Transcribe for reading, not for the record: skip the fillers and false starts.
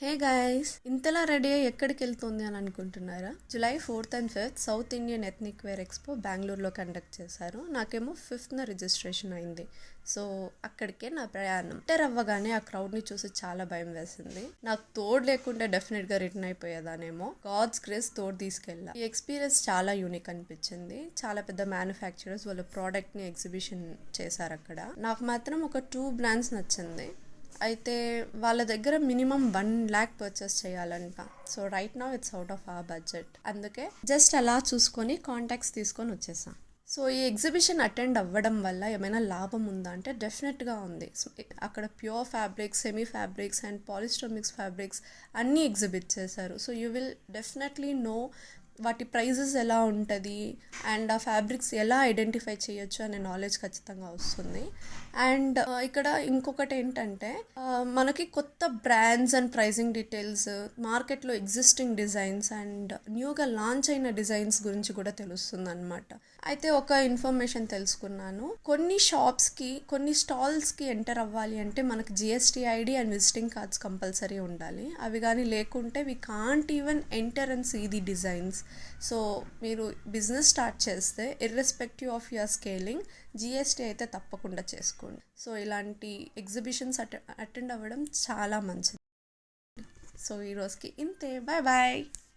Hey guys, ఇంతలా ready అయ్యి ఎక్కడికి వెళ్తుంది అని అనుకుంటున్నారా? July 4th and 5th South Indian ethnic wear expo బెంగళూరులో కండక్ట్ చేశారు. నాకేమో 5th రిజిస్ట్రేషన్ అయింది. సో అక్కడికే నా ప్రయాణం. ఎంటర్ అవ్వగానే ఆ క్రౌడ్ని చూసి చాలా భయం వేసింది. నాకు తోడు లేకుంటే డెఫినెట్గా రిటర్న్ అయిపోయేదానేమో. గాడ్స్ గ్రేస్ తోడు తీసుకెళ్ళా. ఈ ఎక్స్పీరియన్స్ చాలా యూనిక్ అనిపించింది. చాలా పెద్ద మ్యానుఫ్యాక్చరర్స్ వాళ్ళ ప్రోడక్ట్ని ఎగ్జిబిషన్ చేశారు అక్కడ. నాకు మాత్రం ఒక 2 బ్రాండ్స్ నచ్చింది. అయితే వాళ్ళ దగ్గర మినిమం 1 lakh పర్చేస్ చేయాలంట. So right now it's out of our budget. అందుకే జస్ట్ అలా చూసుకొని కాంటాక్ట్స్ తీసుకొని వచ్చేసాం. సో ఈ ఎగ్జిబిషన్ అటెండ్ అవ్వడం వల్ల ఏమైనా లాభం ఉందా అంటే డెఫినెట్గా ఉంది. అక్కడ pure fabrics, semi fabrics and polyester mix fabrics అన్నీ ఎగ్జిబిట్ చేశారు. So you will definitely know వాటి ప్రైజెస్ ఎలా ఉంటుంది అండ్ ఆ ఫ్యాబ్రిక్స్ ఎలా ఐడెంటిఫై చేయొచ్చు అనే నాలెడ్జ్ ఖచ్చితంగా వస్తుంది. అండ్ ఇక్కడ ఇంకొకటి ఏంటంటే మనకి కొత్త బ్రాండ్స్ అండ్ ప్రైజింగ్ డీటెయిల్స్, మార్కెట్లో ఎగ్జిస్టింగ్ డిజైన్స్ అండ్ న్యూగా లాంచ్ అయిన డిజైన్స్ గురించి కూడా తెలుస్తుంది అనమాట. అయితే ఒక ఇన్ఫర్మేషన్ తెలుసుకున్నాను. కొన్ని షాప్స్కి, కొన్ని స్టాల్స్కి ఎంటర్ అవ్వాలి అంటే మనకి GST ID and visiting cards compulsory ఉండాలి. అవి కానీ లేకుంటే we can't even enter and see the designs. So మీరు బిజినెస్ స్టార్ట్ చేస్తే irrespective of your scaling GST అయితే తప్పకుండా చేసుకోండి. సో ఇలాంటి ఎగ్జిబిషన్స్ అటెండ్ అవ్వడం చాలా మంచిది. సో ఈరోజుకి ఇంతే. Bye bye.